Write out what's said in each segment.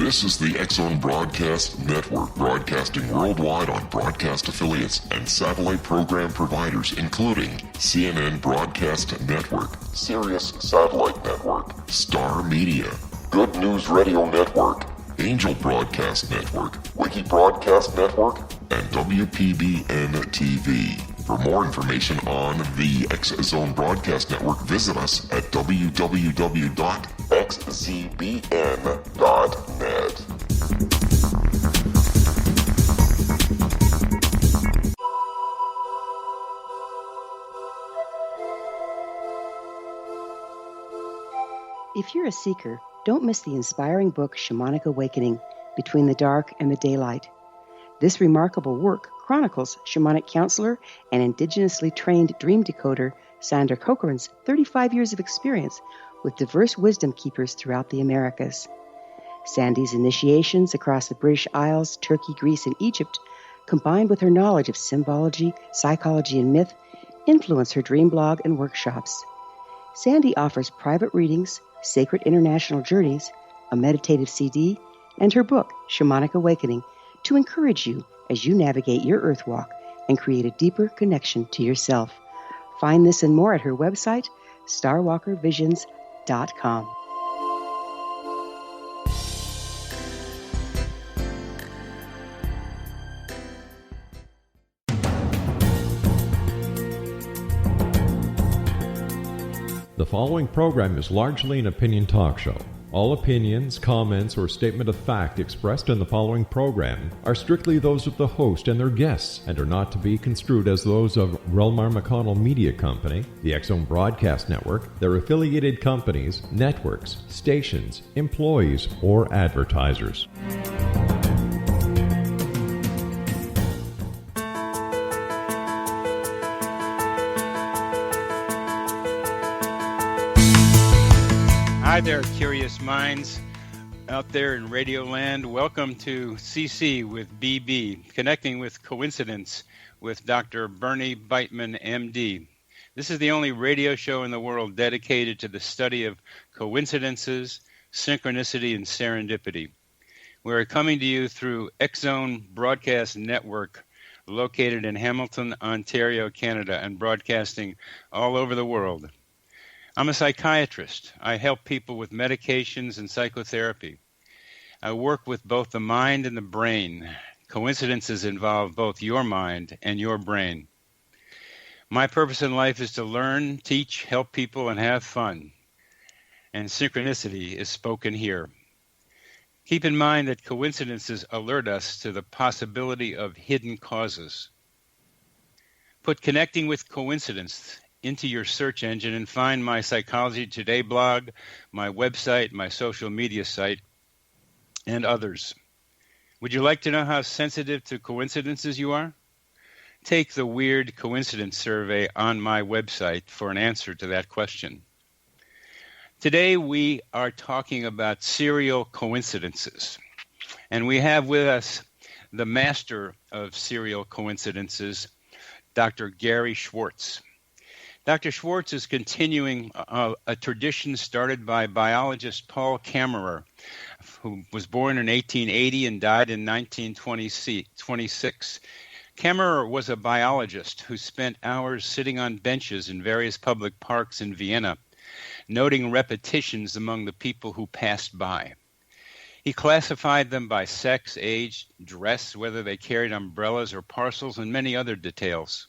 This is the X-Zone Broadcast Network, broadcasting worldwide on broadcast affiliates and satellite program providers, including CNN Broadcast Network, Sirius Satellite Network, Star Media, Good News Radio Network, Angel Broadcast Network, Wiki Broadcast Network, and WPBN TV. For more information on the X-Zone Broadcast Network, visit us at www.xzbn.net. If you're a seeker, don't miss the inspiring book Shamanic Awakening, Between the Dark and the Daylight. This remarkable work chronicles shamanic counselor and indigenously trained dream decoder Sandra Cochran's 35 years of experience with diverse wisdom keepers throughout the Americas. Sandy's initiations across the British Isles, Turkey, Greece, and Egypt, combined with her knowledge of symbology, psychology, and myth, influence her dream blog and workshops. Sandy offers private readings, sacred international journeys, a meditative CD, and her book, Shamanic Awakening, to encourage you as you navigate your earth walk and create a deeper connection to yourself. Find this and more at her website, starwalkervisions.com. The following program is largely an opinion talk show. All opinions, comments, or statement of fact expressed in the following program are strictly those of the host and their guests and are not to be construed as those of Relmar McConnell Media Company, the X-Zone Broadcast Network, their affiliated companies, networks, stations, employees, or advertisers. Hi there, curious minds out there in Radio Land. Welcome to CC with BB, Connecting with Coincidence with Dr. Bernie Beitman, MD. This is the only radio show in the world dedicated to the study of coincidences, synchronicity, and serendipity. We're coming to you through X-Zone Broadcast Network, located in Hamilton, Ontario, Canada, and broadcasting all over the world. I'm a psychiatrist. I help people with medications and psychotherapy. I work with both the mind and the brain. Coincidences involve both your mind and your brain. My purpose in life is to learn, teach, help people, and have fun. And synchronicity is spoken here. Keep in mind that coincidences alert us to the possibility of hidden causes. Put Connecting with Coincidence into your search engine and find my Psychology Today blog, my website, my social media site, and others. Would you like to know how sensitive to coincidences you are? Take the Weird Coincidence Survey on my website for an answer to that question. Today we are talking about serial coincidences, and we have with us the master of serial coincidences, Dr. Gary Schwartz. Dr. Schwartz is continuing a tradition started by biologist Paul Kammerer, who was born in 1880 and died in 1926. Kammerer was a biologist who spent hours sitting on benches in various public parks in Vienna, noting repetitions among the people who passed by. He classified them by sex, age, dress, whether they carried umbrellas or parcels, and many other details.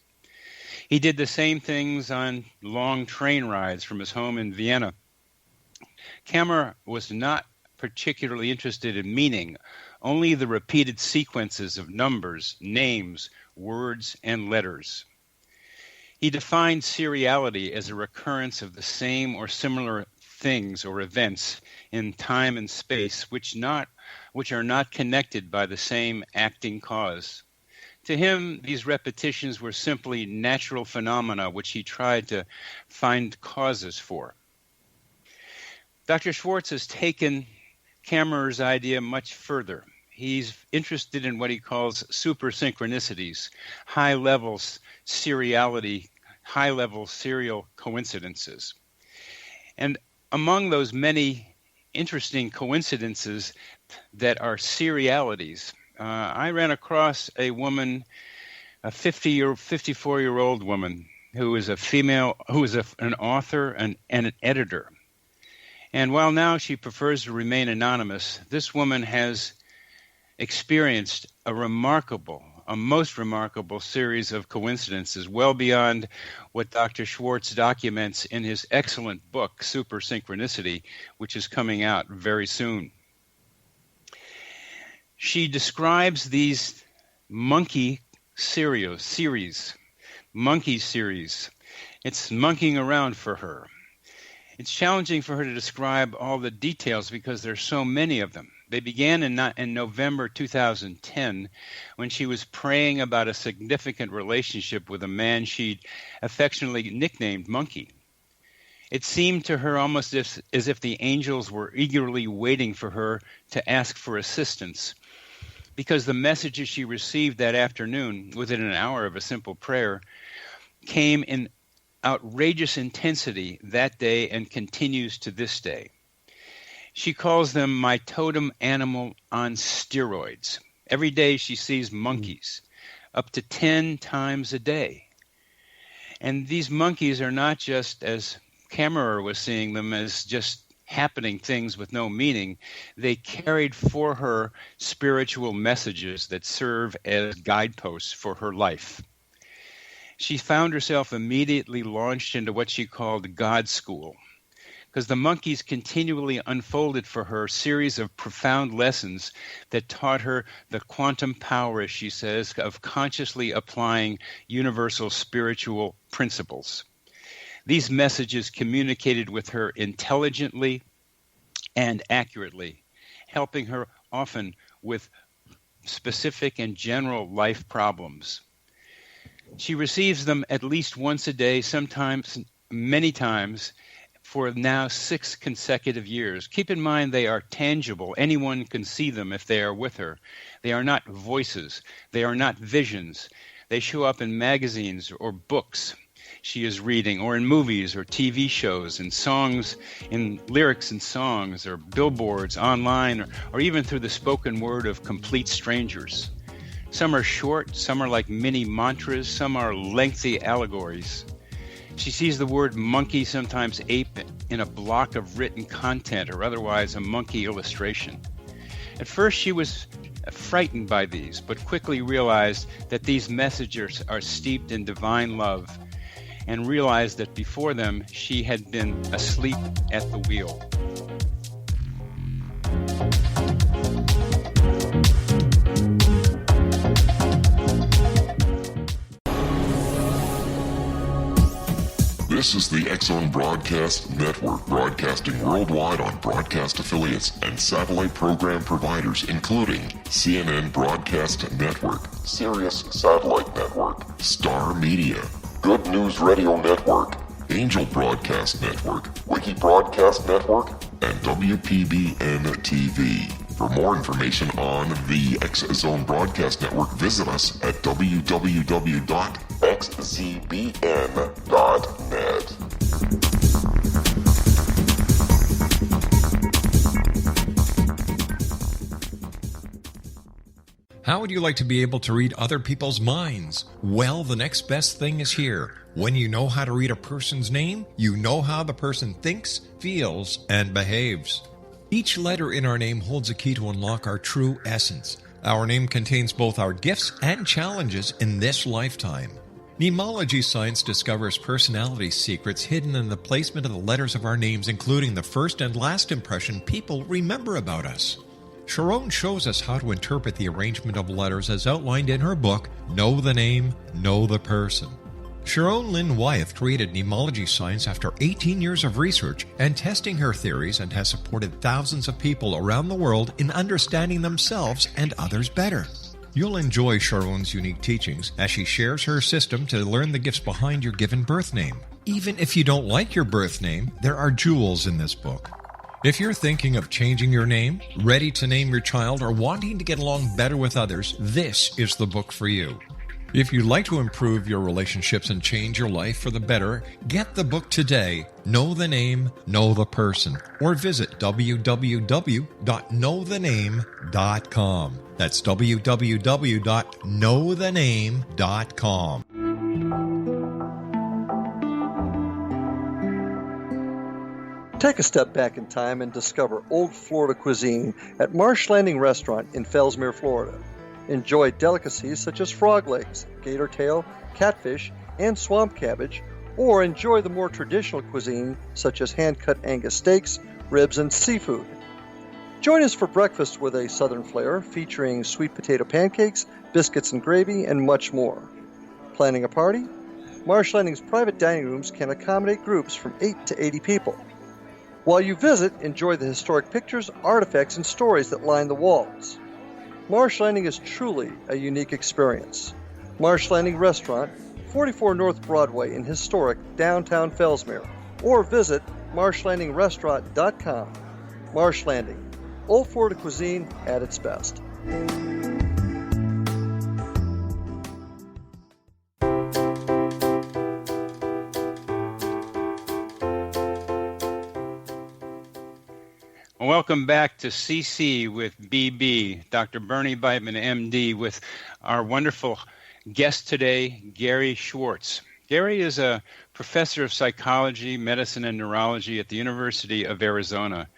He did the same things on long train rides from his home in Vienna. Kammerer was not particularly interested in meaning, only the repeated sequences of numbers, names, words, and letters. He defined seriality as a recurrence of the same or similar things or events in time and space which are not connected by the same acting cause. To him, these repetitions were simply natural phenomena which he tried to find causes for. Dr. Schwartz has taken Kammerer's idea much further. He's interested in what he calls super synchronicities, high-level seriality, high-level serial coincidences. And among those many interesting coincidences that are serialities. I ran across a woman, a 54-year-old woman who is a female, who is an author and an editor. And while now she prefers to remain anonymous, this woman has experienced a most remarkable series of coincidences, well beyond what Dr. Schwartz documents in his excellent book, Super Synchronicity, which is coming out very soon. She describes these monkey series. It's monkeying around for her. It's challenging for her to describe all the details because there's so many of them. They began in November 2010 when she was praying about a significant relationship with a man she'd affectionately nicknamed Monkey. It seemed to her almost as if the angels were eagerly waiting for her to ask for assistance, because the messages she received that afternoon, within an hour of a simple prayer, came in outrageous intensity that day and continues to this day. She calls them my totem animal on steroids. Every day she sees monkeys, up to 10 times a day. And these monkeys are not just, as Kammerer was seeing them, as just happening things with no meaning. They carried for her spiritual messages that serve as guideposts for her life. She found herself immediately launched into what she called God School, because the monkeys continually unfolded for her a series of profound lessons that taught her the quantum power, as she says, of consciously applying universal spiritual principles. These messages communicated with her intelligently and accurately, helping her often with specific and general life problems. She receives them at least once a day, sometimes many times, for now 6 consecutive years. Keep in mind they are tangible. Anyone can see them if they are with her. They are not voices. They are not visions. They show up in magazines or books she is reading, or in movies or TV shows, in songs, in lyrics and songs, or billboards, online, or even through the spoken word of complete strangers. Some are short, some are like mini mantras, some are lengthy allegories. She sees the word monkey, sometimes ape, in a block of written content or otherwise a monkey illustration. At first she was frightened by these, but quickly realized that these messages are steeped in divine love, and realized that before them she had been asleep at the wheel. This is the X-Zone Broadcast Network, broadcasting worldwide on broadcast affiliates and satellite program providers, including CNN Broadcast Network, Sirius Satellite Network, Star Media, Good News Radio Network, Angel Broadcast Network, Wiki Broadcast Network, and WPBN TV. For more information on the X-Zone Broadcast Network, visit us at www.xzbn.net. How would you like to be able to read other people's minds? Well, the next best thing is here. When you know how to read a person's name, you know how the person thinks, feels, and behaves. Each letter in our name holds a key to unlock our true essence. Our name contains both our gifts and challenges in this lifetime. Neurology science discovers personality secrets hidden in the placement of the letters of our names, including the first and last impression people remember about us. Sharon shows us how to interpret the arrangement of letters as outlined in her book, Know the Name, Know the Person. Sharon Lynn Wyeth created Neurology science after 18 years of research and testing her theories, and has supported thousands of people around the world in understanding themselves and others better. You'll enjoy Sharon's unique teachings as she shares her system to learn the gifts behind your given birth name. Even if you don't like your birth name, there are jewels in this book. If you're thinking of changing your name, ready to name your child, or wanting to get along better with others, this is the book for you. If you'd like to improve your relationships and change your life for the better, get the book today, Know the Name, Know the Person, or visit www.knowthename.com. That's www.knowthename.com. Take a step back in time and discover old Florida cuisine at Marsh Landing Restaurant in Fellsmere, Florida. Enjoy delicacies such as frog legs, gator tail, catfish, and swamp cabbage, or enjoy the more traditional cuisine such as hand-cut Angus steaks, ribs, and seafood. Join us for breakfast with a southern flair featuring sweet potato pancakes, biscuits and gravy, and much more. Planning a party? Marsh Landing's private dining rooms can accommodate groups from 8 to 80 people. While you visit, enjoy the historic pictures, artifacts, and stories that line the walls. Marsh Landing is truly a unique experience. Marsh Landing Restaurant, 44 North Broadway in historic downtown Fellsmere, or visit marshlandingrestaurant.com. Marsh Landing, old Florida cuisine at its best. Welcome back to CC with BB, Dr. Bernie Beitman, MD, with our wonderful guest today, Gary Schwartz. Gary is a professor of psychology, medicine, and neurology at the University of Arizona.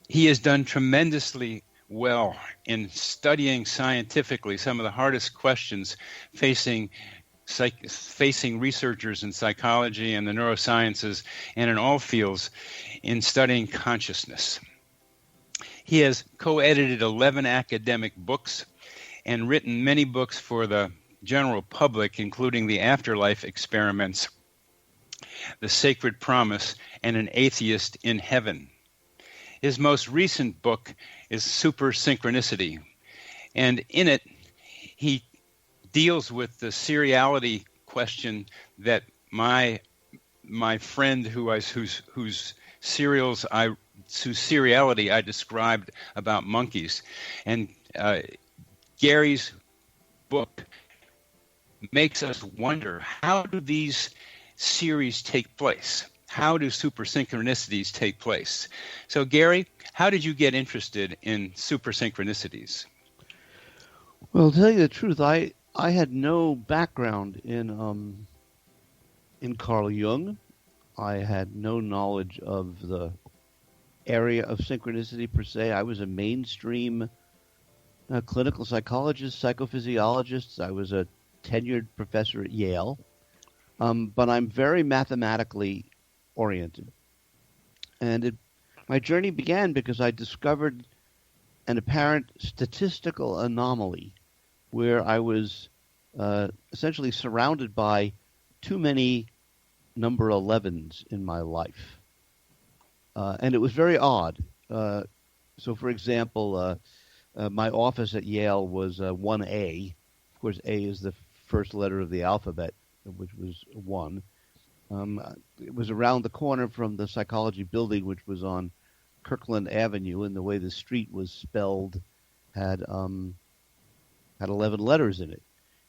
He has done tremendously well in studying scientifically some of the hardest questions facing researchers in psychology and the neurosciences and in all fields in studying consciousness. He has co-edited 11 academic books and written many books for the general public, including The Afterlife Experiments, The Sacred Promise, and An Atheist in Heaven. His most recent book is Super Synchronicity, and in it he deals with the seriality question that my friend whose seriality I described about monkeys, and Gary's book makes us wonder, how do these series take place? How do super synchronicities take place? So Gary, how did you get interested in super synchronicities? Well, to tell you the truth, I had no background in Carl Jung. I had no knowledge of the area of synchronicity per se. I was a mainstream clinical psychologist, psychophysiologist. I was a tenured professor at Yale, but I'm very mathematically oriented. And my journey began because I discovered an apparent statistical anomaly where I was essentially surrounded by too many number 11s in my life. And it was very odd. So, for example, my office at Yale was 1A. Of course, A is the first letter of the alphabet, which was 1. It was around the corner from the psychology building, which was on Kirkland Avenue, and the way the street was spelled had 11 letters in it.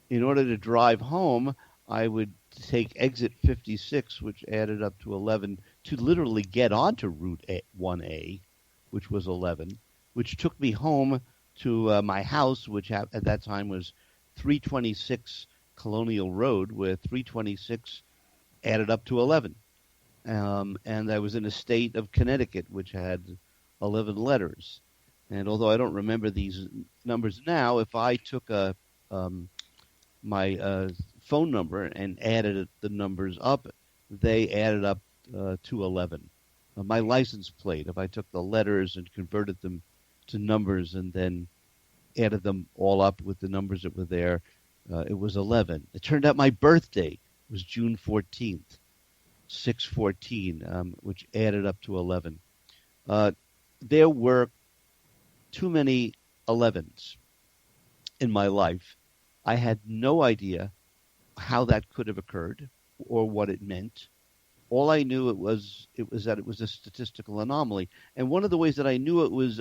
In order to drive home, I would take exit 56, which added up to 11, to literally get onto Route 1A, which was 11, which took me home to my house, which at that time was 326 Colonial Road, where 326 added up to 11. And I was in a state of Connecticut, which had 11 letters. And although I don't remember these numbers now, if I took my phone number and added the numbers up, they added up to 11. My license plate, if I took the letters and converted them to numbers and then added them all up with the numbers that were there, it was 11. It turned out my birthday was June 14th, 6/14, which added up to 11. There were too many 11s in my life. I had no idea how that could have occurred or what it meant. All I knew it was that it was a statistical anomaly. And one of the ways that I knew it was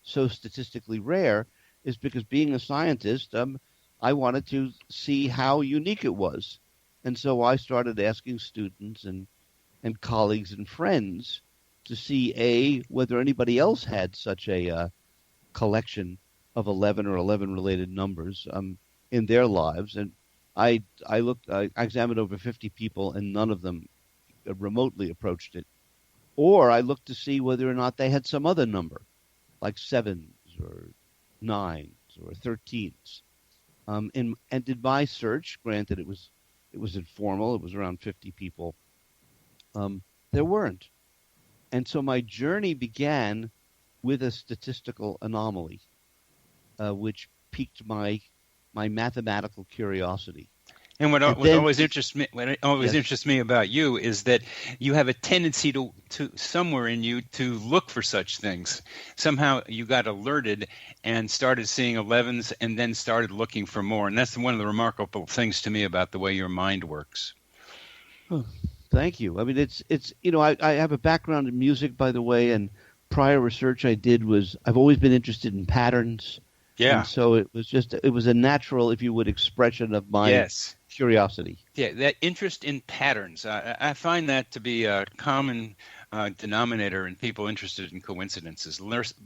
so statistically rare is because, being a scientist, I wanted to see how unique it was. And so I started asking students and colleagues and friends to see, whether anybody else had such a collection of 11 or 11 related numbers in their lives. And I examined over 50 people, and none of them remotely approached it. Or I looked to see whether or not they had some other number, like 7s or 9s or 13s. And did my search, granted it was informal, it was around 50 people, there weren't. And so my journey began with a statistical anomaly, which piqued my mathematical curiosity. And what always interests me about you is that you have a tendency to somewhere in you to look for such things. Somehow you got alerted and started seeing 11s, and then started looking for more. And that's one of the remarkable things to me about the way your mind works. Oh, thank you. I mean, it's I have a background in music, by the way, and prior research I did was I've always been interested in patterns. Yeah. And so it was a natural, if you would, expression of my curiosity. Yeah, that interest in patterns. I find that to be a common denominator in people interested in coincidences,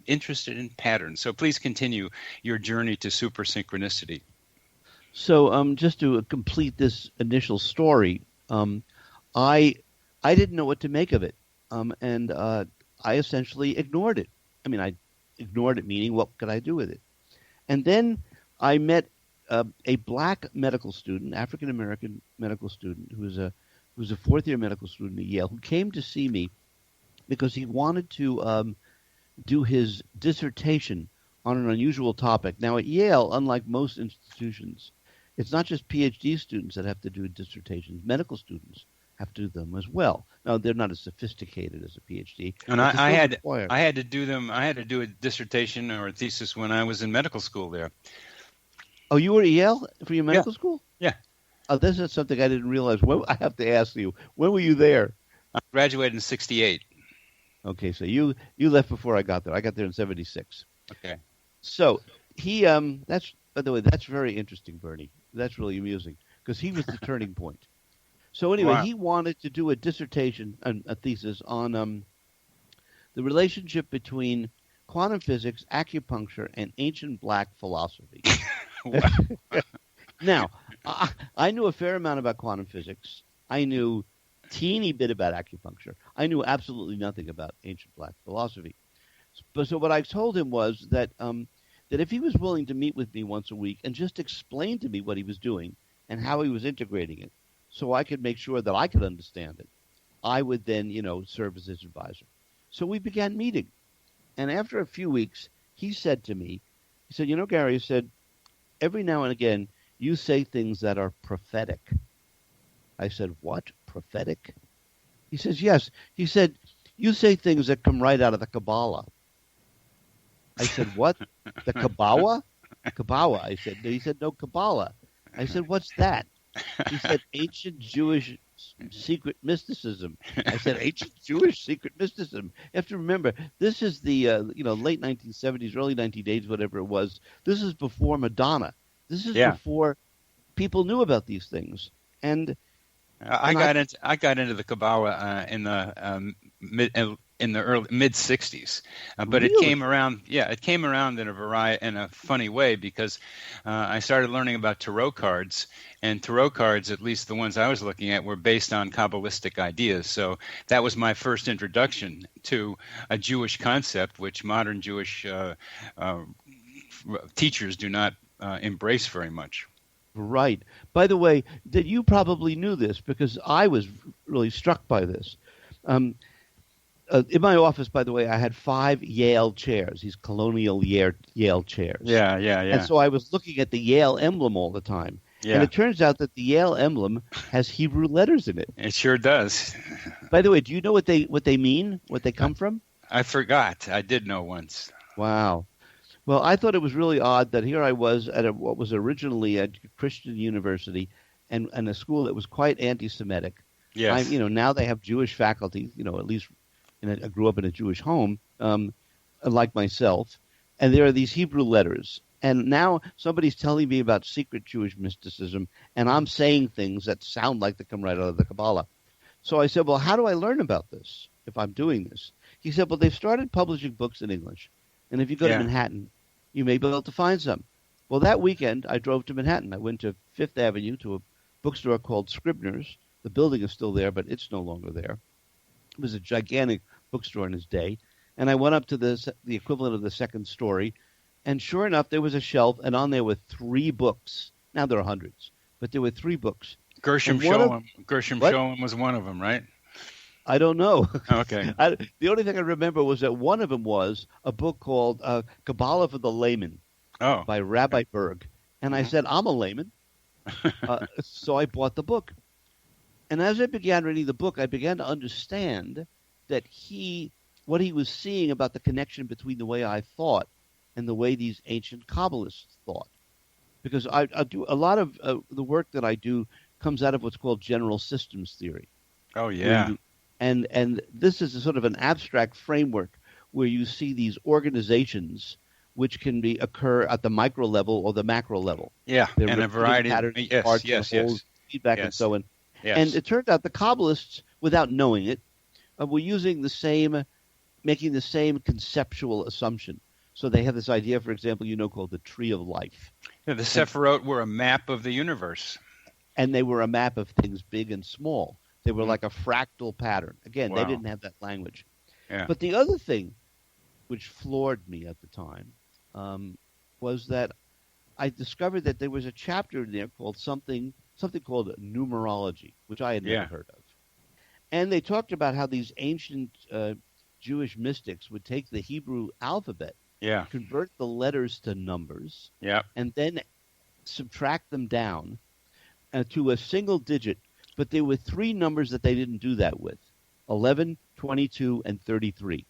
interested in patterns. So please continue your journey to super synchronicity. So just to complete this initial story, I didn't know what to make of it, and I essentially ignored it. I mean, I ignored it, meaning what could I do with it? And then I met a black medical student, African-American medical student, who was a fourth-year medical student at Yale, who came to see me because he wanted to do his dissertation on an unusual topic. Now, at Yale, unlike most institutions, it's not just Ph.D. students that have to do dissertations. Medical students have to do them as well. Now, they're not as sophisticated as a Ph.D. And I had to do them. I had to do a dissertation or a thesis when I was in medical school there. Oh, you were at Yale for your medical school? Yeah. Oh, this is something I didn't realize. I have to ask you, when were you there? I graduated in 1968. Okay, so you left before I got there. I got there in 1976. Okay. So he that's, by the way, that's very interesting, Bernie. That's really amusing because he was the turning point. So anyway, Wow. He wanted to do a dissertation, a thesis on the relationship between quantum physics, acupuncture, and ancient black philosophy. Now, I knew a fair amount about quantum physics. I knew a teeny bit about acupuncture. I knew absolutely nothing about ancient black philosophy. So what I told him was that if he was willing to meet with me once a week and just explain to me what he was doing and how he was integrating it, so I could make sure that I could understand it, I would then, serve as his advisor. So we began meeting. And after a few weeks, he said to me, Gary, he said, every now and again, you say things that are prophetic. I said, what? Prophetic? He says, yes. He said, you say things that come right out of the Kabbalah. I said, what? The Kabbalah? Kabbalah. I said, he said, no, Kabbalah. I said, what's that? He said, ancient Jewish secret mysticism. I said, ancient Jewish secret mysticism. You have to remember, this is the late 1970s, early 1980s, whatever it was. This is before Madonna. This is before people knew about these things. And I got into the Kabbalah in the early mid 60s, but really? It came around. Yeah, it came around in a funny way because I started learning about tarot cards, and tarot cards, at least the ones I was looking at, were based on Kabbalistic ideas. So that was my first introduction to a Jewish concept, which modern Jewish teachers do not embrace very much. Right. By the way, that you probably knew this because I was really struck by this. In my office, by the way, I had 5 Yale chairs, these colonial Yale chairs. Yeah. And so I was looking at the Yale emblem all the time. Yeah. And it turns out that the Yale emblem has Hebrew letters in it. It sure does. By the way, do you know what they mean? What they come from? I forgot. I did know once. Wow. Well, I thought it was really odd that here I was at what was originally a Christian university and a school that was quite anti-Semitic. Yes. Now they have Jewish faculty, at least I grew up in a Jewish home, like myself, and there are these Hebrew letters. And now somebody's telling me about secret Jewish mysticism, and I'm saying things that sound like they come right out of the Kabbalah. So I said, well, how do I learn about this if I'm doing this? He said, well, they've started publishing books in English. And if you go to Manhattan, you may be able to find some. Well, that weekend, I drove to Manhattan. I went to Fifth Avenue to a bookstore called Scribner's. The building is still there, but it's no longer there. It was a gigantic bookstore in its day. And I went up to the equivalent of the second story. And sure enough, there was a shelf, and on there were 3 books. Now there are hundreds, but there were 3 books. Gershom Scholem was one of them, right? I don't know. Okay. The only thing I remember was that one of them was a book called Kabbalah for the Layman by Rabbi Berg. And I said, I'm a layman. So I bought the book. And as I began reading the book, I began to understand that what he was seeing about the connection between the way I thought and the way these ancient Kabbalists thought. Because I do a lot of the work that I do comes out of what's called general systems theory. Oh, yeah. And this is a sort of an abstract framework where you see these organizations which can occur at the micro level or the macro level. Yeah, and a variety of feedback and so on. Yes. And it turned out the Kabbalists, without knowing it, were using making the same conceptual assumption. So they have this idea, for example, called the tree of life. Yeah, the Sephirot were a map of the universe. And they were a map of things big and small. They were like a fractal pattern. Again, They didn't have that language. Yeah. But the other thing which floored me at the time was that I discovered that there was a chapter in there called something called numerology, which I had never heard of. And they talked about how these ancient Jewish mystics would take the Hebrew alphabet, convert the letters to numbers, and then subtract them down to a single digit. But there were 3 numbers that they didn't do that with: 11, 22, and 33.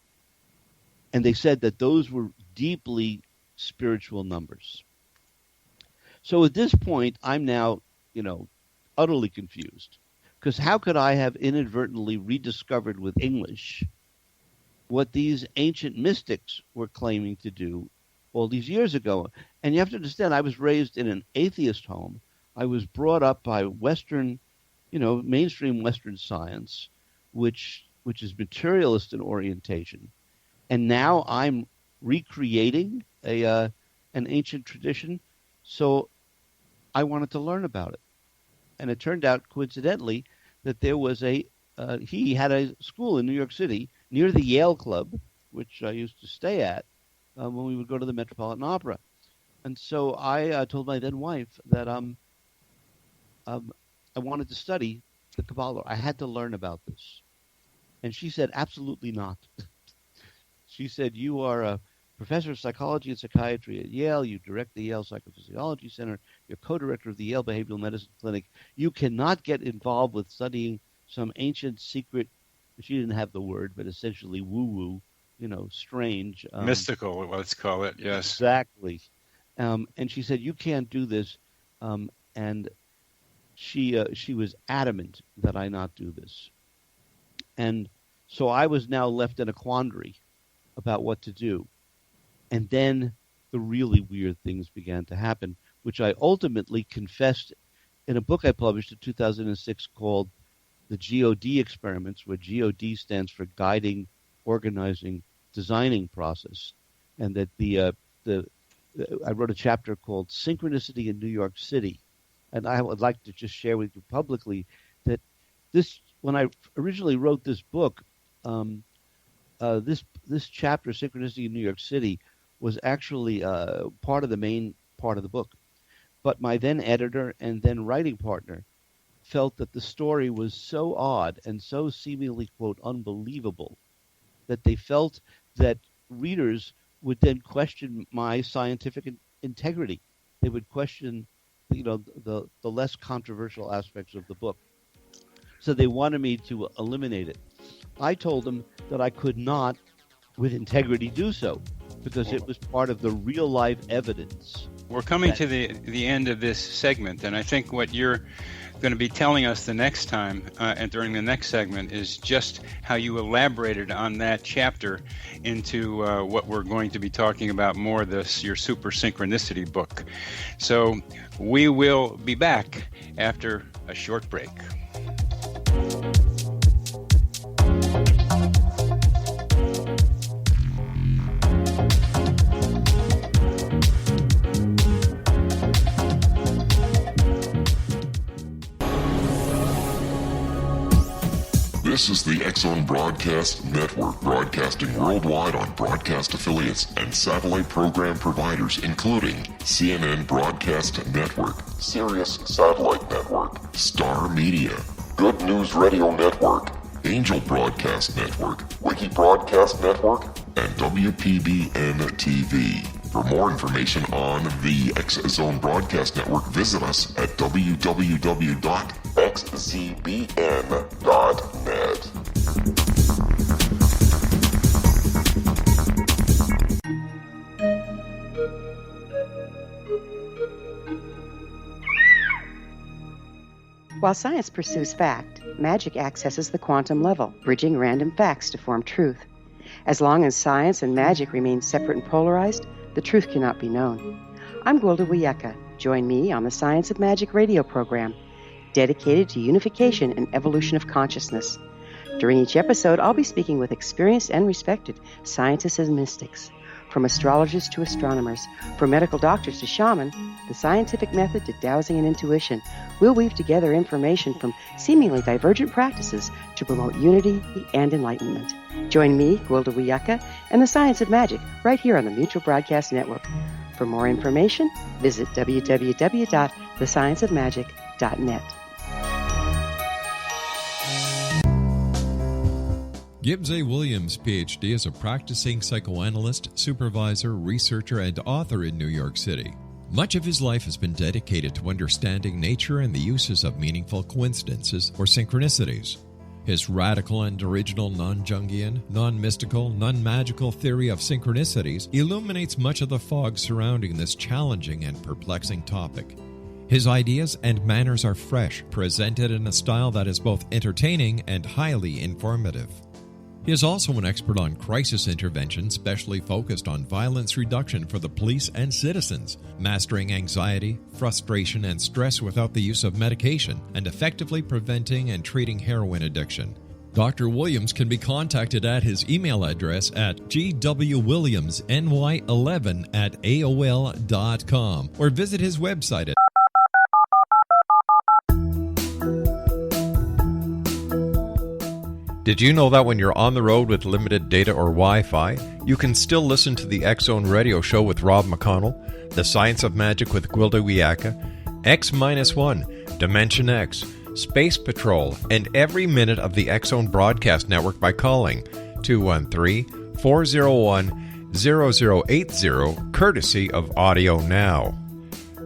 And they said that those were deeply spiritual numbers. So at this point, I'm now, utterly confused. Because how could I have inadvertently rediscovered with English what these ancient mystics were claiming to do all these years ago? And you have to understand, I was raised in an atheist home. I was brought up by Western, mainstream Western science, which is materialist in orientation. And now I'm recreating an ancient tradition. So I wanted to learn about it. And it turned out, coincidentally, that there was he had a school in New York City near the Yale Club, which I used to stay at when we would go to the Metropolitan Opera. And so I told my then wife that I wanted to study the Kabbalah. I had to learn about this. And she said, absolutely not. She said, you are a professor of psychology and psychiatry at Yale. You direct the Yale Psychophysiology Center. You're co-director of the Yale Behavioral Medicine Clinic. You cannot get involved with studying some ancient secret, she didn't have the word, but essentially woo-woo, strange. Mystical, let's call it, yes. Exactly. And she said, you can't do this. And she was adamant that I not do this. And so I was now left in a quandary about what to do. And then the really weird things began to happen, which I ultimately confessed in a book I published in 2006 called The GOD Experiments, where GOD stands for Guiding, Organizing, Designing Process. And that I wrote a chapter called Synchronicity in New York City. And I would like to just share with you publicly that when I originally wrote this book, this chapter, Synchronicity in New York City, was actually part of the main part of the book. But my then editor and then writing partner felt that the story was so odd and so seemingly, quote, unbelievable, that they felt that readers would then question my scientific integrity. They would question, the less controversial aspects of the book. So they wanted me to eliminate it. I told them that I could not, with integrity, do so, because it was part of the real-life evidence. We're coming to the end of this segment, and I think what you're going to be telling us the next time and during the next segment is just how you elaborated on that chapter into what we're going to be talking about more, your Super Synchronicity book. So we will be back after a short break. This is the X-Zone Broadcast Network, broadcasting worldwide on broadcast affiliates and satellite program providers, including CNN Broadcast Network, Sirius Satellite Network, Star Media, Good News Radio Network, Angel Broadcast Network, Wiki Broadcast Network, and WPBN TV. For more information on the X-Zone Broadcast Network, visit us at www.xzbn.net. While science pursues fact, magic accesses the quantum level, bridging random facts to form truth. As long as science and magic remain separate and polarized, the truth cannot be known. I'm Gwilda Wiyaka. Join me on the Science of Magic radio program, dedicated to unification and evolution of consciousness. During each episode, I'll be speaking with experienced and respected scientists and mystics. From astrologers to astronomers, from medical doctors to shaman, the scientific method to dowsing and intuition, we'll weave together information from seemingly divergent practices to promote unity and enlightenment. Join me, Gwilda Wiyaka, and the Science of Magic right here on the Mutual Broadcast Network. For more information, visit www.thescienceofmagic.net. Gibbs A. Williams, Ph.D., is a practicing psychoanalyst, supervisor, researcher, and author in New York City. Much of his life has been dedicated to understanding nature and the uses of meaningful coincidences or synchronicities. His radical and original non-Jungian, non-mystical, non-magical theory of synchronicities illuminates much of the fog surrounding this challenging and perplexing topic. His ideas and manners are fresh, presented in a style that is both entertaining and highly informative. He is also an expert on crisis intervention, specially focused on violence reduction for the police and citizens, mastering anxiety, frustration, and stress without the use of medication, and effectively preventing and treating heroin addiction. Dr. Williams can be contacted at his email address at gwwilliamsny11@aol.com or visit his website at Did you know that when you're on the road with limited data or Wi-Fi, you can still listen to the X-Zone Radio Show with Rob McConnell, The Science of Magic with Gwilda Wiyaka, X-1, Dimension X, Space Patrol, and every minute of the X-Zone Broadcast Network by calling 213-401-0080, courtesy of Audio Now.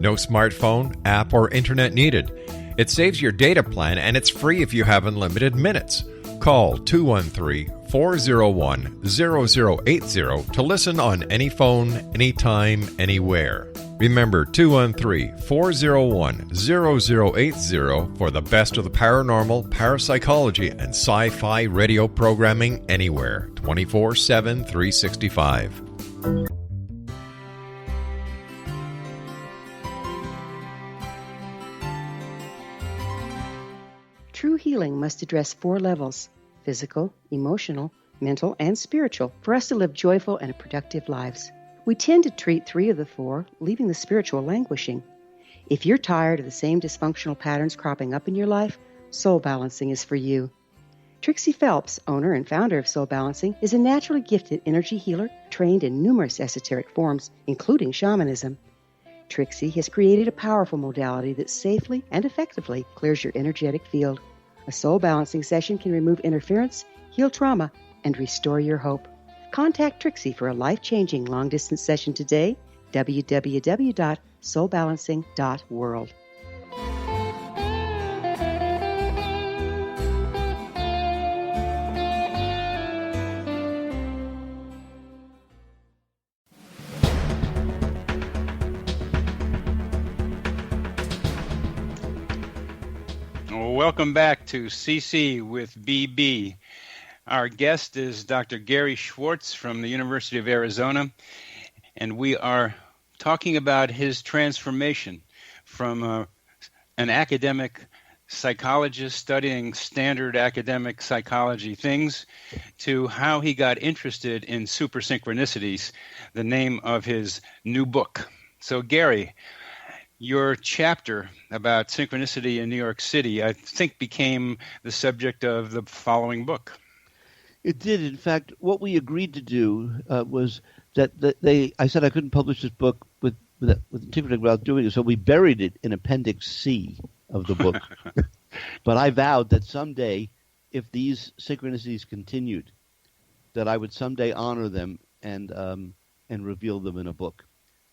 No smartphone, app, or internet needed. It saves your data plan, and it's free if you have unlimited minutes. Call 213-401-0080 to listen on any phone, anytime, anywhere. Remember 213-401-0080 for the best of the paranormal, parapsychology, and sci-fi radio programming anywhere, 24/7, 365. True healing must address 4 levels: physical, emotional, mental, and spiritual, for us to live joyful and productive lives. We tend to treat 3 of the 4, leaving the spiritual languishing. If you're tired of the same dysfunctional patterns cropping up in your life, Soul Balancing is for you. Trixie Phelps, owner and founder of Soul Balancing, is a naturally gifted energy healer trained in numerous esoteric forms, including shamanism. Trixie has created a powerful modality that safely and effectively clears your energetic field. A Soul Balancing session can remove interference, heal trauma, and restore your hope. Contact Trixie for a life-changing long-distance session today, www.soulbalancing.world. Well, welcome back to CC with BB. Our guest is Dr. Gary Schwartz from the University of Arizona, and we are talking about his transformation from an academic psychologist studying standard academic psychology things to how he got interested in super synchronicities, the name of his new book. So, Gary, your chapter about synchronicity in New York City, I think, became the subject of the following book. It did. In fact, what we agreed to do was that I said I couldn't publish this book with Tinkerton without doing it, so we buried it in Appendix C of the book. But I vowed that someday, if these synchronicities continued, that I would someday honor them and reveal them in a book.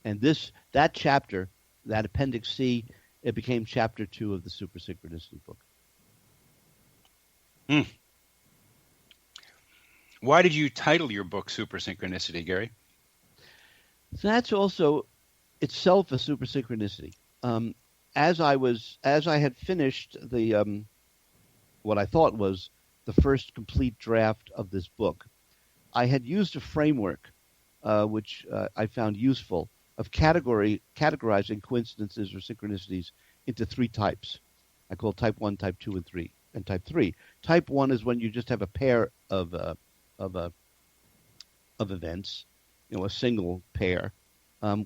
And that chapter, that Appendix C, it became Chapter 2 of the Super Synchronicity book. Why did you title your book Super Synchronicity, Gary? That's also itself a super synchronicity. As I had finished the what I thought was the first complete draft of this book, I had used a framework which I found useful of categorizing coincidences or synchronicities into three types. I call type 1, type 2, and type 3. Type 1 is when you just have a pair of events, a single pair,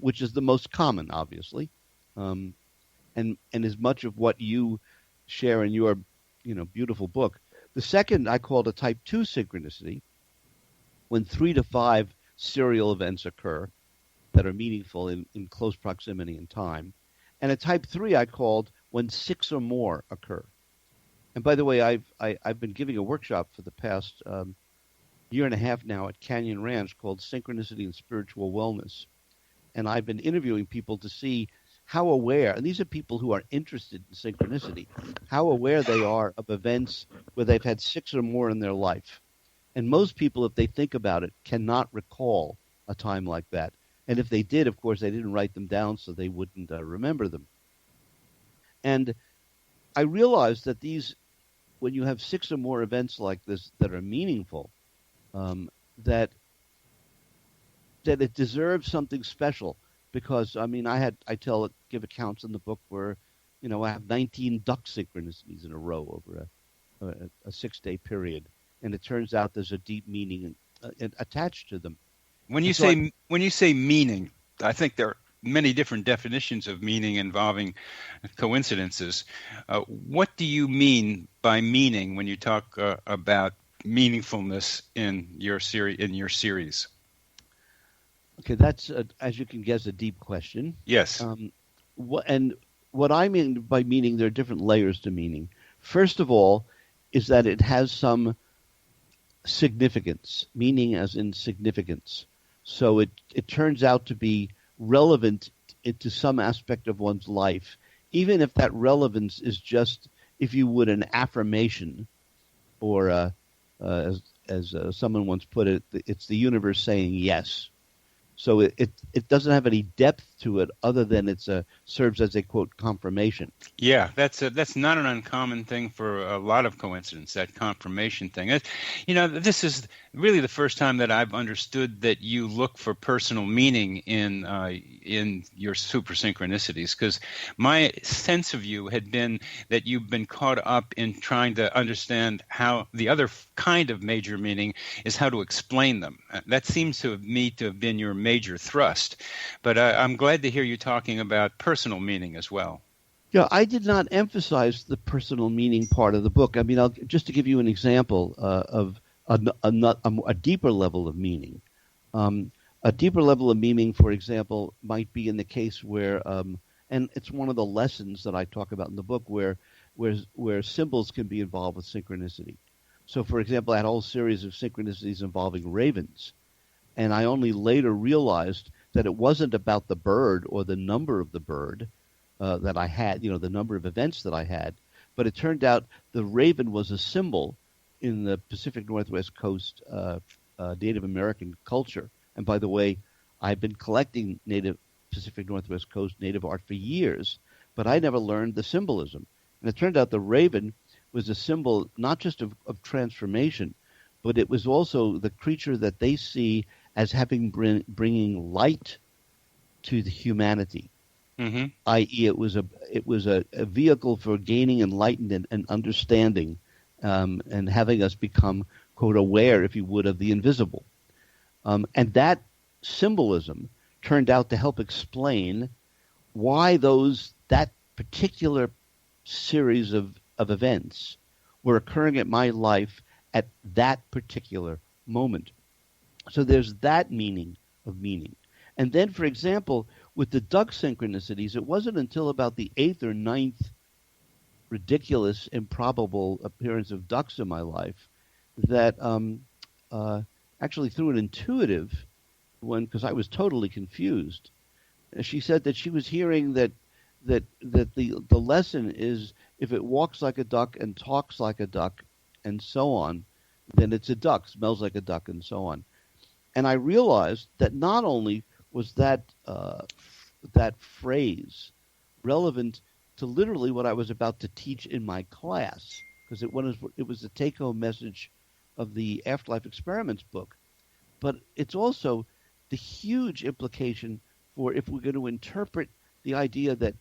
which is the most common, obviously, and is much of what you share in your beautiful book. The second I called a type 2 synchronicity, when 3 to 5 serial events occur that are meaningful in close proximity in time, and a type 3 I called when 6 or more occur. And by the way, I've been giving a workshop for the past year and a half now at Canyon Ranch called Synchronicity and Spiritual Wellness. And I've been interviewing people to see how aware, and these are people who are interested in synchronicity, how aware they are of events where they've had 6 or more in their life. And most people, if they think about it, cannot recall a time like that. And if they did, of course, they didn't write them down so they wouldn't remember them. And I realized that when you have 6 or more events like this that are meaningful, that it deserves something special, because I give accounts in the book where I have 19 duck synchronicities in a row over a 6-day period, and it turns out there's a deep meaning attached to them. When you say meaning, I think there are many different definitions of meaning involving coincidences. What do you mean by meaning when you talk about meaningfulness in your series? Okay, that's as you can guess, a deep question. Yes. What I mean by meaning, there are different layers to meaning. First of all, is that it has some significance, meaning as in significance. So it turns out to be relevant to some aspect of one's life, even if that relevance is just, if you would, an affirmation, or as someone once put it, it's the universe saying yes. So it doesn't have any depth to it other than serves as a, quote, confirmation. Yeah, that's not an uncommon thing for a lot of coincidence, that confirmation thing. This is really the first time that I've understood that you look for personal meaning in your super synchronicities, because my sense of you had been that you've been caught up in trying to understand how the other kind of major meaning is how to explain them. That seems to me to have been your major thrust. But I'm glad to hear you talking about personal meaning as well. Yeah, I did not emphasize the personal meaning part of the book. I mean, just to give you an example of a deeper level of meaning. A deeper level of meaning, for example, might be in the case where, and it's one of the lessons that I talk about in the book, where symbols can be involved with synchronicity. So, for example, I had a whole series of synchronicities involving ravens, and I only later realized that it wasn't about the bird or the number of the bird that I had, the number of events that I had, but it turned out the raven was a symbol in the Pacific Northwest Coast Native American culture. And by the way, I've been collecting native Pacific Northwest Coast native art for years, but I never learned the symbolism. And it turned out the raven was a symbol not just of transformation, but it was also the creature that they see as having bringing light to the humanity. Mm-hmm. I.e., it was a vehicle for gaining enlightenment and understanding, and having us become, quote, aware, if you would, of the invisible. And that symbolism turned out to help explain why that particular series of events were occurring in my life at that particular moment. So there's that meaning of meaning. And then, for example, with the duck synchronicities, it wasn't until about the 8th or 9th ridiculous, improbable appearance of ducks in my life that actually through an intuitive one, because I was totally confused, she said that she was hearing that the lesson is if it walks like a duck and talks like a duck and so on, then it's a duck, smells like a duck and so on. And I realized that not only was that phrase relevant to literally what I was about to teach in my class, because it was the take-home message of the Afterlife Experiments book, but it's also the huge implication for if we're going to interpret the idea that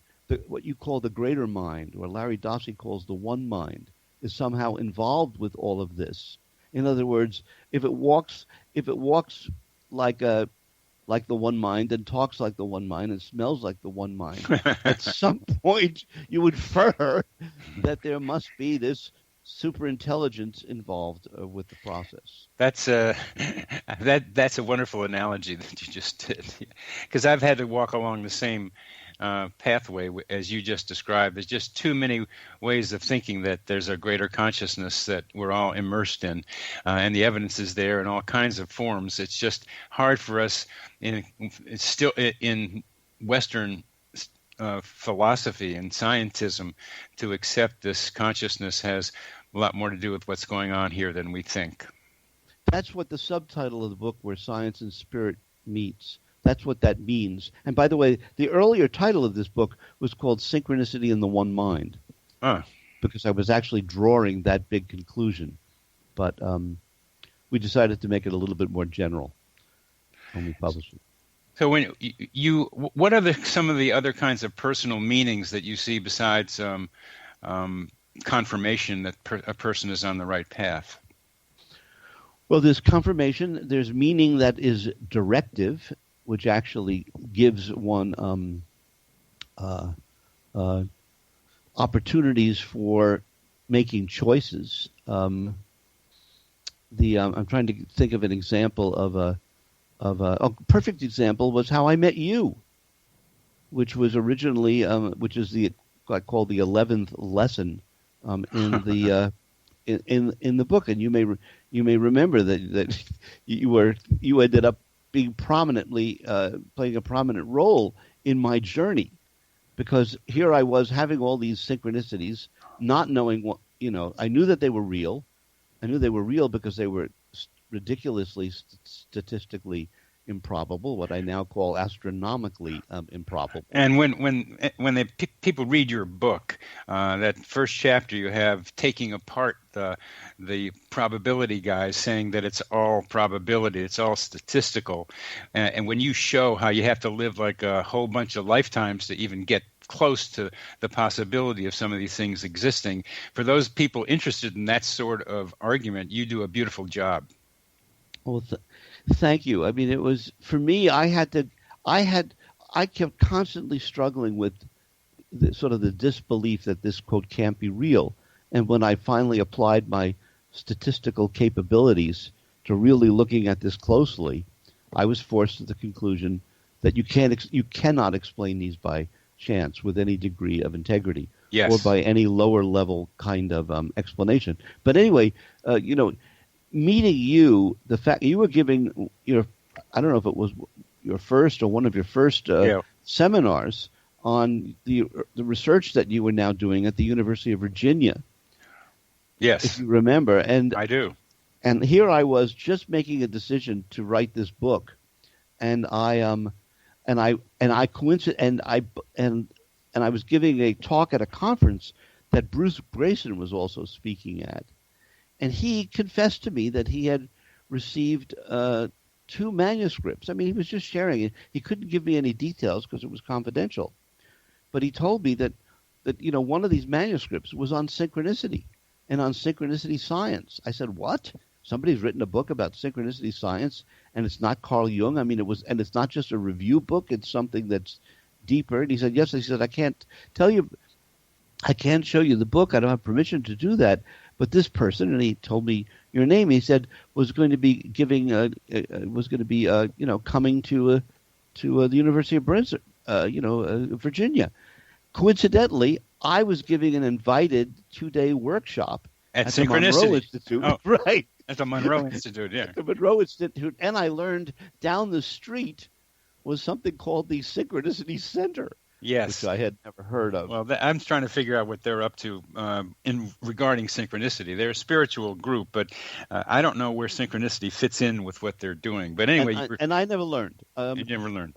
what you call the greater mind, or Larry Dossey calls the one mind, is somehow involved with all of this. In other words, if it walks like the one mind and talks like the one mind and smells like the one mind, at some point you would infer that there must be this super intelligence involved with the process. That's a wonderful analogy that you just did, because I've had to walk along the same pathway as you just described. There's just too many ways of thinking that there's a greater consciousness that we're all immersed in, and the evidence is there in all kinds of forms. It's just hard for us in Western philosophy and scientism to accept this consciousness has a lot more to do with what's going on here than we think. That's what the subtitle of the book, Where Science and Spirit Meets, that's what that means. And by the way, the earlier title of this book was called Synchronicity in the One Mind, because I was actually drawing that big conclusion. But we decided to make it a little bit more general when we published it. So when what are some of the other kinds of personal meanings that you see besides confirmation that a person is on the right path? Well, there's confirmation. There's meaning that is directive, which actually gives one opportunities for making choices. I'm trying to think of an example of a perfect example was how I met you, which was originally which is I call the 11th lesson in the in the book, and you may remember that you ended up being prominently playing a prominent role in my journey, because here I was having all these synchronicities, not knowing what I knew that they were real. I knew they were real because they were ridiculously statistically improbable, what I now call astronomically improbable. And when people read your book, that first chapter you have taking apart the probability guys, saying that it's all probability, it's all statistical, and when you show how you have to live like a whole bunch of lifetimes to even get close to the possibility of some of these things existing, for those people interested in that sort of argument, you do a beautiful job. Well, thank you. I mean, it was, for me, I kept constantly struggling with the disbelief that this, quote, can't be real. And when I finally applied my statistical capabilities to really looking at this closely, I was forced to the conclusion that you cannot explain these by chance with any degree of integrity, yes, or by any lower level kind of explanation. But anyway, meeting you, the fact you were giving I don't know if it was your first or one of your first seminars on the research that you were now doing at the University of Virginia. Yes, if you remember, and I do. And here I was just making a decision to write this book, and I was giving a talk at a conference that Bruce Grayson was also speaking at. And he confessed to me that he had received 2 manuscripts. I mean, he was just sharing it. He couldn't give me any details because it was confidential. But he told me that one of these manuscripts was on synchronicity and on synchronicity science. I said, what? Somebody's written a book about synchronicity science, and it's not Carl Jung? I mean, and it's not just a review book. It's something that's deeper. And he said, yes. He said, I can't tell you. I can't show you the book. I don't have permission to do that. But this person, and he told me your name, he said, was going to be coming to the University of Virginia. Coincidentally, I was giving an invited 2-day workshop at the Monroe Institute. Oh, right. At the Monroe Institute, yeah. At the Monroe Institute. And I learned down the street was something called the Synchronicity Center. Yes. Which I had never heard of. Well, I'm trying to figure out what they're up to in regarding synchronicity. They're a spiritual group, but I don't know where synchronicity fits in with what they're doing. But anyway. And I never learned. You never learned.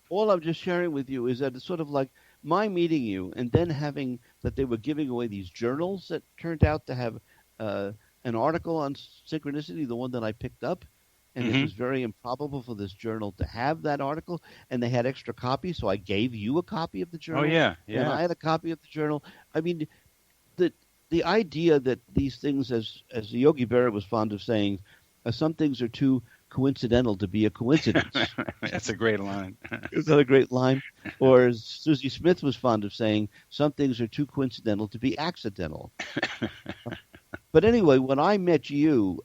All I'm just sharing with you is that it's sort of like my meeting you and then having that they were giving away these journals that turned out to have an article on synchronicity, the one that I picked up. And it was very improbable for this journal to have that article, and they had extra copies, so I gave you a copy of the journal. Oh, yeah. And I had a copy of the journal. I mean, the idea that these things, as Yogi Berra was fond of saying, some things are too coincidental to be a coincidence. That's a great line. Is that a great line? Or as Susie Smith was fond of saying, some things are too coincidental to be accidental. But anyway, when I met you,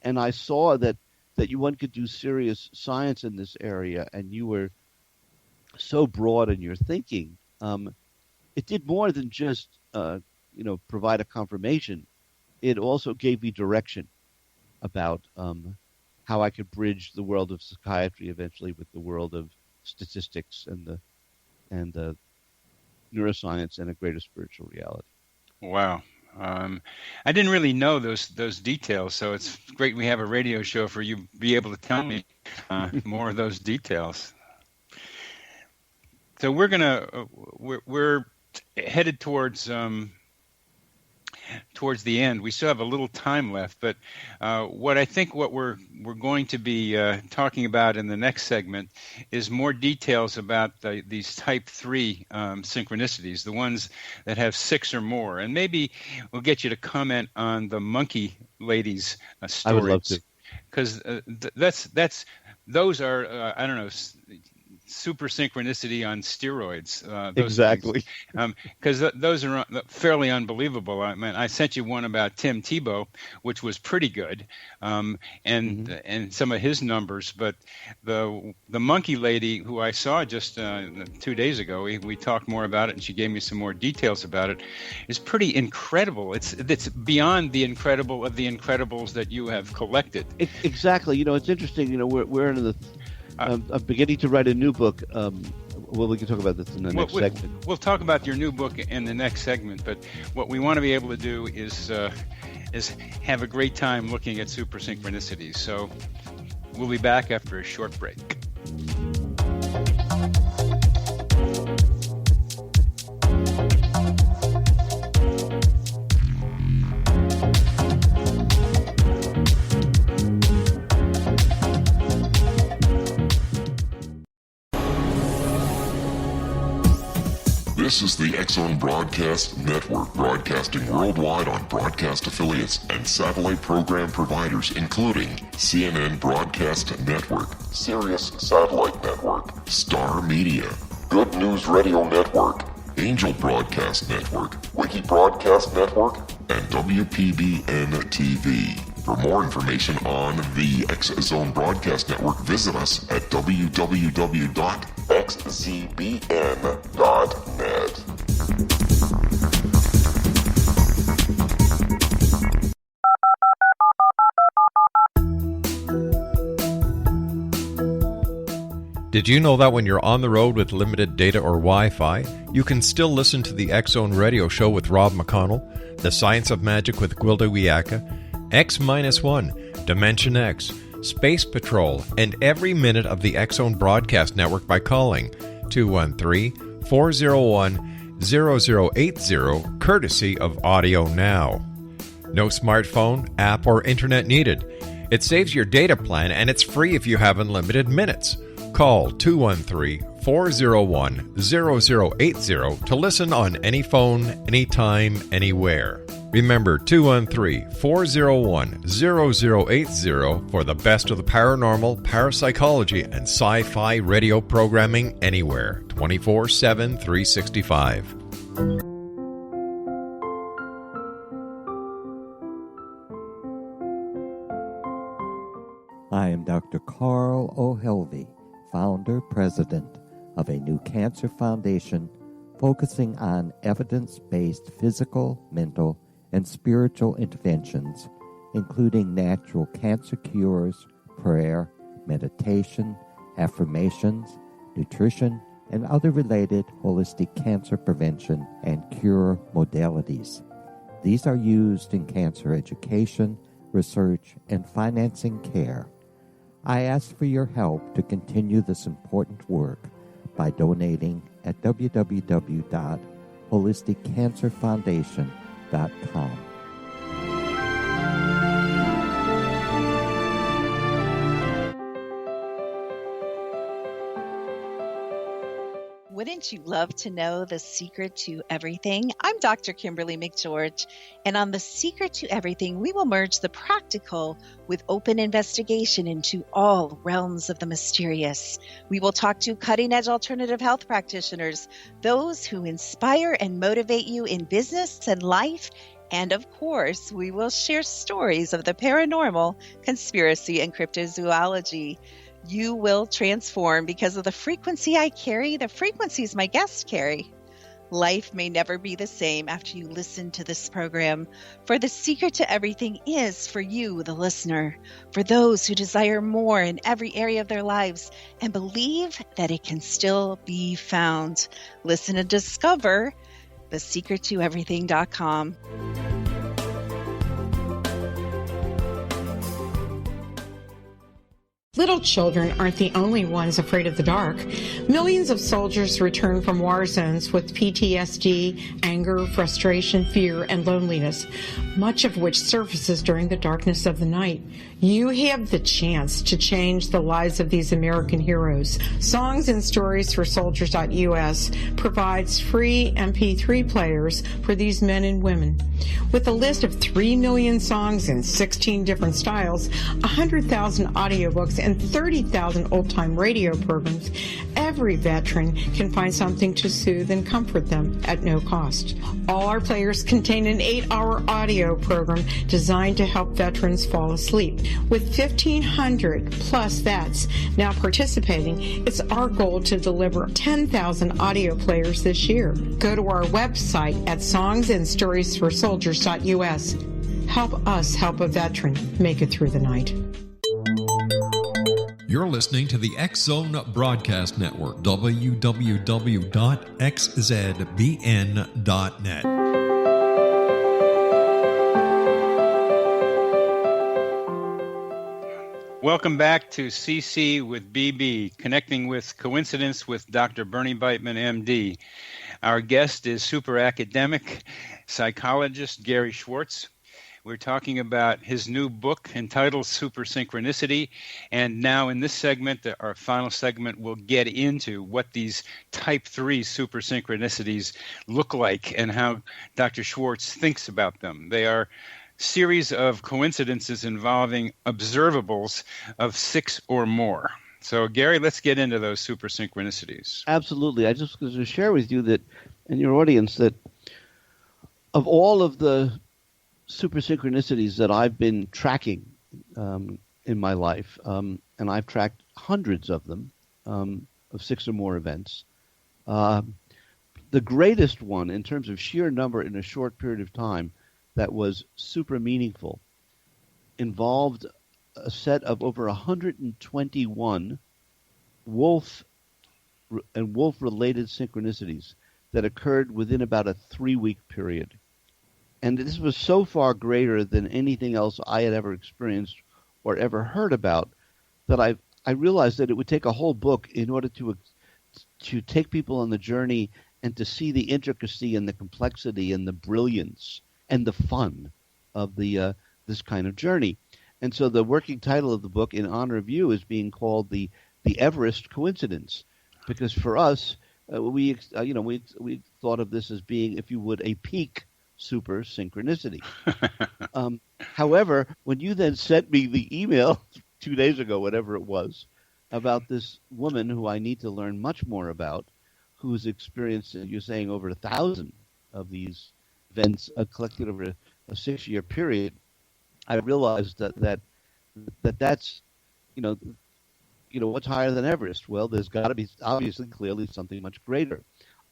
and I saw that one could do serious science in this area, and you were so broad in your thinking. It did more than just provide a confirmation. It also gave me direction about how I could bridge the world of psychiatry eventually with the world of statistics and the neuroscience and a greater spiritual reality. Wow. I didn't really know those details, so it's great we have a radio show for you to be able to tell me more of those details. So we're headed towards the end. We still have a little time left, but what we're going to be talking about in the next segment is more details about these type 3 synchronicities, the ones that have 6 or more. And maybe we'll get you to comment on the monkey ladies' stories. I would love to. Because those are, I don't know, super synchronicity on steroids. Exactly. Because those are fairly unbelievable. I mean, I sent you one about Tim Tebow, which was pretty good, and some of his numbers. But the monkey lady who I saw just 2 days ago, we talked more about it, and she gave me some more details about it. Is pretty incredible. It's beyond the incredible of the incredibles that you have collected. Exactly. It's interesting. We're in the I'm beginning to write a new book. Well, we can talk about this in the next segment. We'll talk about your new book in the next segment. But what we want to be able to do is have a great time looking at super synchronicities. So we'll be back after a short break. This is the X-Zone Broadcast Network, broadcasting worldwide on broadcast affiliates and satellite program providers, including CNN Broadcast Network, Sirius Satellite Network, Star Media, Good News Radio Network, Angel Broadcast Network, Wiki Broadcast Network, and WPBN TV. For more information on the X-Zone Broadcast Network, visit us at www.xzbn.net. Did you know that when you're on the road with limited data or Wi-Fi, you can still listen to the X-Zone Radio Show with Rob McConnell, The Science of Magic with Gwilda Wiyaka, X-1, Dimension X, Space Patrol, and every minute of the X-Zone Broadcast Network by calling 213-401-0000 courtesy of Audio Now. No smartphone, app, or internet needed. It saves your data plan and it's free if you have unlimited minutes. Call 213-401-0080 to listen on any phone, anytime, anywhere. Remember 213-401-0080 for the best of the paranormal, parapsychology, and sci-fi radio programming anywhere, 24/7, 365. I am Dr. Carl O'Helvey, founder, president of a new cancer foundation focusing on evidence-based physical, mental, and spiritual interventions, including natural cancer cures, prayer, meditation, affirmations, nutrition, and other related holistic cancer prevention and cure modalities. These are used in cancer education, research, and financing care. I ask for your help to continue this important work by donating at www.holisticcancerfoundation.com. Wouldn't you love to know the secret to everything? I'm Dr. Kimberly McGeorge, and on The Secret to Everything, we will merge the practical with open investigation into all realms of the mysterious. We will talk to cutting-edge alternative health practitioners, those who inspire and motivate you in business and life, and of course, we will share stories of the paranormal, conspiracy, and cryptozoology. You will transform because of the frequency I carry, the frequencies my guests carry. Life may never be the same after you listen to this program, for the secret to everything is for you, the listener, for those who desire more in every area of their lives and believe that it can still be found. Listen and discover thesecrettoeverything.com. Little children aren't the only ones afraid of the dark. Millions of soldiers return from war zones with PTSD, anger, frustration, fear, and loneliness, much of which surfaces during the darkness of the night. You have the chance to change the lives of these American heroes. Songs and Stories for Soldiers.us provides free MP3 players for these men and women. With a list of 3 million songs in 16 different styles, 100,000 audiobooks, and 30,000 old-time radio programs, every veteran can find something to soothe and comfort them at no cost. All our players contain an 8-hour audio program designed to help veterans fall asleep. With 1,500 plus vets now participating, it's our goal to deliver 10,000 audio players this year. Go to our website at songsandstoriesforsoldiers.us. Help us help a veteran make it through the night. You're listening to the X-Zone Broadcast Network, www.xzbn.net. Welcome back to CC with BB, connecting with coincidence with Dr. Bernie Beitman, MD. Our guest is super academic psychologist Gary Schwartz. We're talking about his new book entitled Super Synchronicity. And now in this segment, our final segment, we'll get into what these type 3 super synchronicities look like and how Dr. Schwartz thinks about them. They are series of coincidences involving observables of 6 or more. So, Gary, let's get into those super synchronicities. Absolutely. I just want to share with you that, and your audience, that of all of the super synchronicities that I've been tracking in my life, and I've tracked hundreds of them, of 6 or more events, the greatest one in terms of sheer number in a short period of time that was super meaningful involved a set of over 121 wolf and wolf-related synchronicities that occurred within about a 3-week period. And this was so far greater than anything else I had ever experienced or ever heard about that I realized that it would take a whole book in order to take people on the journey and to see the intricacy and the complexity and the brilliance and the fun of the this kind of journey. And so the working title of the book, in honor of you, is being called the Everest Coincidence, because for us, we thought of this as being, if you would, a peak super synchronicity. However, when you then sent me the email 2 days ago, whatever it was, about this woman who I need to learn much more about, who's experienced, you're saying, over 1,000 of these events collected over a 6-year period, I realized that's what's higher than Everest? Well, there's got to be obviously, clearly, something much greater.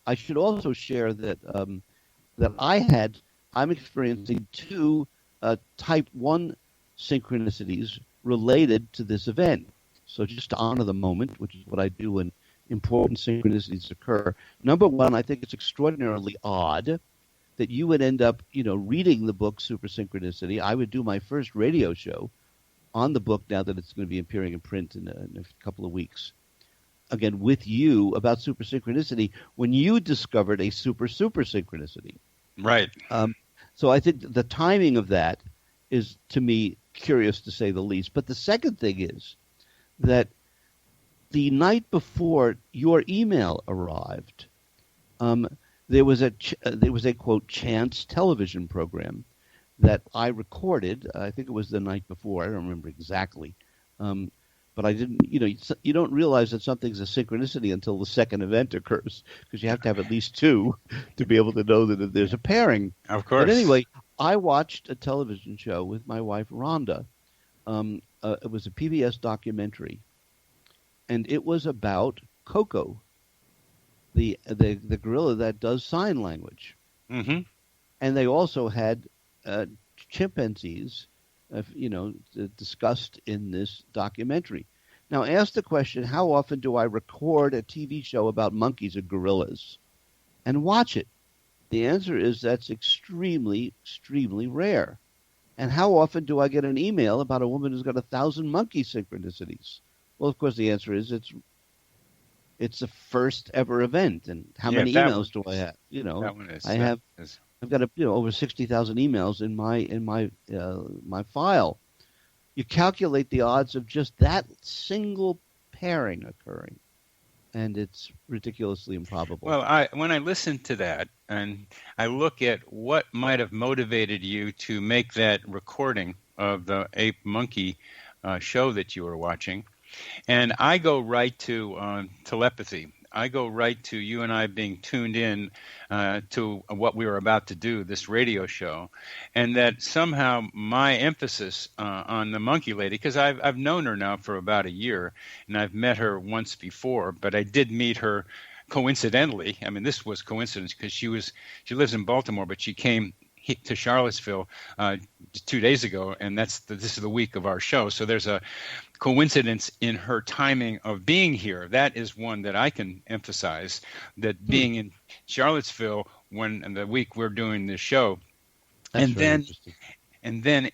I should also share that I'm experiencing 2 type 1 synchronicities related to this event. So just to honor the moment, which is what I do when important synchronicities occur. Number one, I think it's extraordinarily odd that you would end up, reading the book Super Synchronicity. I would do my first radio show on the book now that it's going to be appearing in print in a couple of weeks. Again, with you about super synchronicity when you discovered a super synchronicity. Right. So I think the timing of that is, to me, curious to say the least. But the second thing is that the night before your email arrived, there was a quote chance television program that I recorded. I think it was the night before. I don't remember exactly. But I didn't, you don't realize that something's a synchronicity until the second event occurs, because you have to have at least 2 to be able to know that there's a pairing. Of course. But anyway, I watched a television show with my wife, Rhonda. It was a PBS documentary, and it was about Coco, the gorilla that does sign language. Mm-hmm. And they also had chimpanzees, discussed in this documentary. Now, ask the question, how often do I record a TV show about monkeys or gorillas and watch it? The answer is that's extremely, extremely rare. And how often do I get an email about a woman who's got 1,000 monkey synchronicities? Well, of course, the answer is it's the first ever event. And how many emails do I have? That one is. I've got over 60,000 emails in my file. You calculate the odds of just that single pairing occurring, and it's ridiculously improbable. Well, when I listen to that and I look at what might have motivated you to make that recording of the ape monkey show that you were watching, and I go right to telepathy. I go right to you and I being tuned in to what we were about to do, this radio show, and that somehow my emphasis on the monkey lady, because I've known her now for about a year, and I've met her once before, but I did meet her coincidentally. I mean, this was coincidence because she lives in Baltimore, but she came to Charlottesville 2 days ago, and this is the week of our show. So there's a coincidence in her timing of being here. That is one that I can emphasize, that being in Charlottesville in the week we're doing this show. And then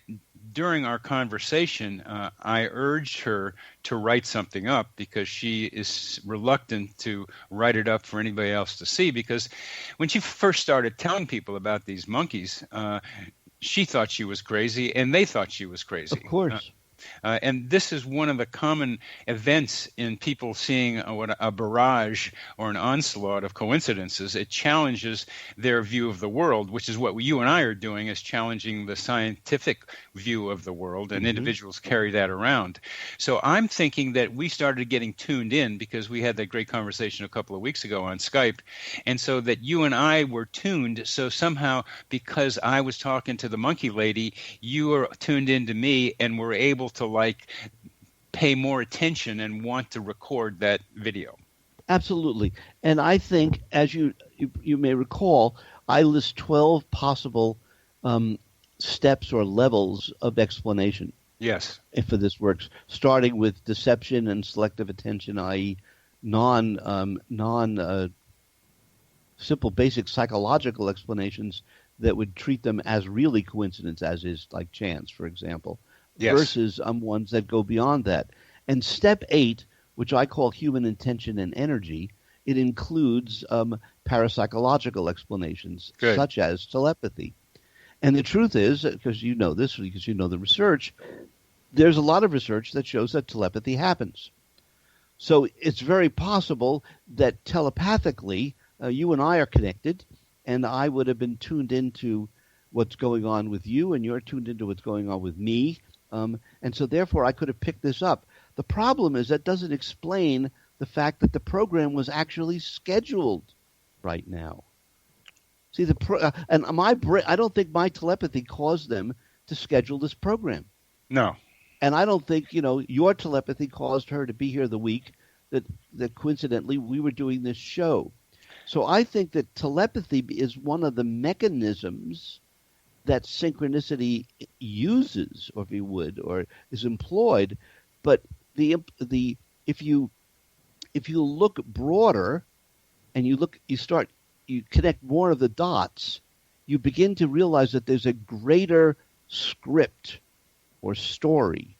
during our conversation, I urged her to write something up because she is reluctant to write it up for anybody else to see, because when she first started telling people about these monkeys, she thought she was crazy and they thought she was crazy. Of course. And this is one of the common events in people seeing a barrage or an onslaught of coincidences. It challenges their view of the world, which is what you and I are doing, is challenging the scientific view of the world, and individuals carry that around. So I'm thinking that we started getting tuned in because we had that great conversation a couple of weeks ago on Skype, and so that you and I were tuned. So somehow, because I was talking to the monkey lady, you were tuned into me and were able to pay more attention and want to record that video. Absolutely. And I think, as you may recall, I list 12 possible steps or levels of explanation. Yes. For this works, starting with deception and selective attention, i.e. simple basic psychological explanations that would treat them as really coincidence, as is like chance, for example. Yes. Versus ones that go beyond that. And step 8, which I call human intention and energy, it includes parapsychological explanations, such as telepathy. And the truth is, because you know this, because you know the research, there's a lot of research that shows that telepathy happens. So it's very possible that telepathically, you and I are connected, and I would have been tuned into what's going on with you, and you're tuned into what's going on with me. And so therefore, I could have picked this up. The problem is that doesn't explain the fact that the program was actually scheduled right now. See, I don't think my telepathy caused them to schedule this program. No. And I don't think, your telepathy caused her to be here the week that coincidentally we were doing this show. So I think that telepathy is one of the mechanisms that synchronicity uses, or if you would, or is employed. But if you look broader and you connect more of the dots, you begin to realize that there's a greater script or story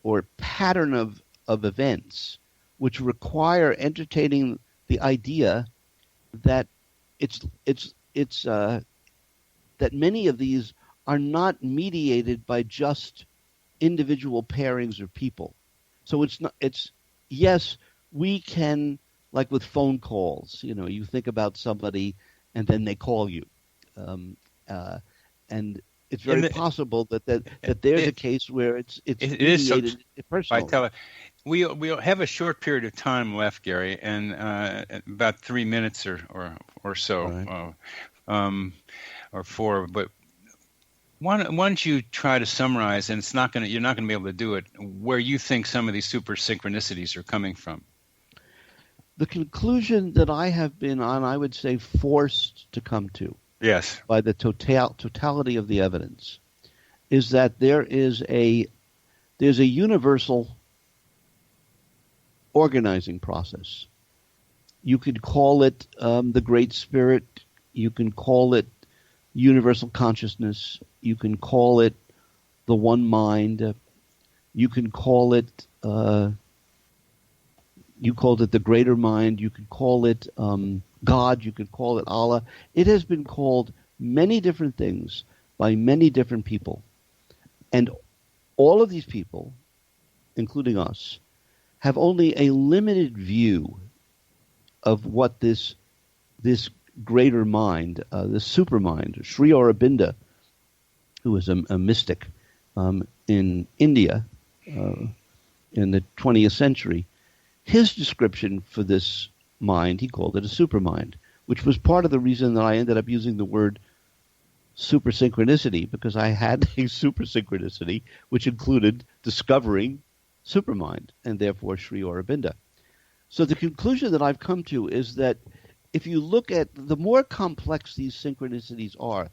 or pattern of events which require entertaining the idea that that many of these are not mediated by just individual pairings or people. So yes, we can, like with phone calls, you think about somebody and then they call you. And it's very possible that there's a case where it's mediated personally. We'll have a short period of time left, Gary, and about 3 minutes or so, right. Or 4. But why don't you try to summarize, and you're not going to be able to do it, where you think some of these super synchronicities are coming from? The conclusion that I have been I would say, forced to come to, yes, by the totality of the evidence, is that there's a universal organizing process. You could call it the Great Spirit. You can call it universal consciousness. You can call it the one mind. You can call it you called it the greater mind. You could call it God. You could call it Allah. It has been called many different things by many different people. And all of these people, including us, have only a limited view of what this greater mind, this super mind, Sri Aurobindo, who was a mystic in India in the 20th century, his description for this mind, he called it a super mind, which was part of the reason that I ended up using the word super synchronicity, because I had a super synchronicity which included discovering supermind, and therefore Sri Aurobindo. So the conclusion that I've come to is that if you look at the more complex these synchronicities are,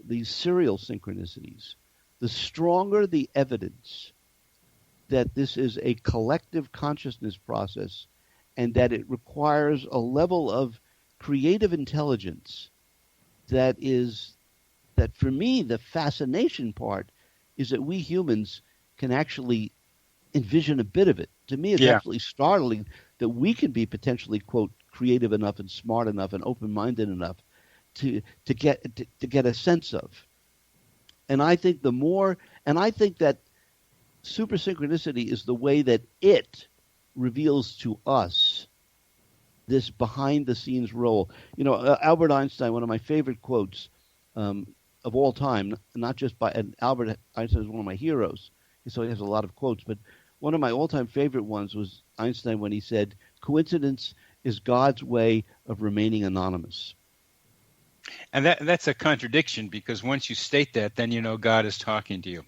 these serial synchronicities, the stronger the evidence that this is a collective consciousness process and that it requires a level of creative intelligence that for me, the fascination part is that we humans can actually envision a bit of it. To me, it's absolutely startling that we can be potentially, quote, creative enough and smart enough and open-minded enough to get a sense of. And I think that super synchronicity is the way that it reveals to us this behind-the-scenes role. Albert Einstein, one of my favorite quotes of all time, not just and Albert Einstein is one of my heroes, so he has a lot of quotes, but one of my all-time favorite ones was Einstein when he said, "Coincidence is God's way of remaining anonymous." And that's a contradiction, because once you state that, then you know God is talking to you.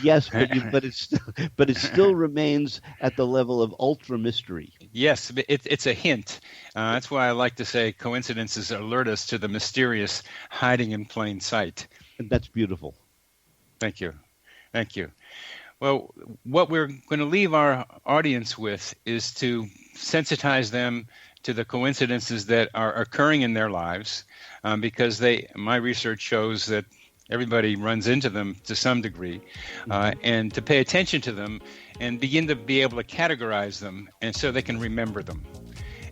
Yes, but it still remains at the level of ultra mystery. Yes, it's a hint. That's why I like to say coincidences alert us to the mysterious hiding in plain sight. And that's beautiful. Thank you. Well, what we're going to leave our audience with is to sensitize them to the coincidences that are occurring in their lives, because my research shows that everybody runs into them to some degree, and to pay attention to them and begin to be able to categorize them, and so they can remember them.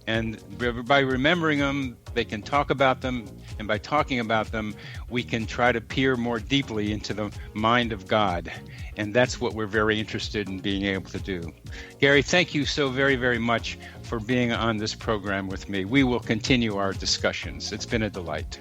And by remembering them, they can talk about them. And by talking about them, we can try to peer more deeply into the mind of God. And that's what we're very interested in being able to do. Gary, thank you so very, very much for being on this program with me. We will continue our discussions. It's been a delight.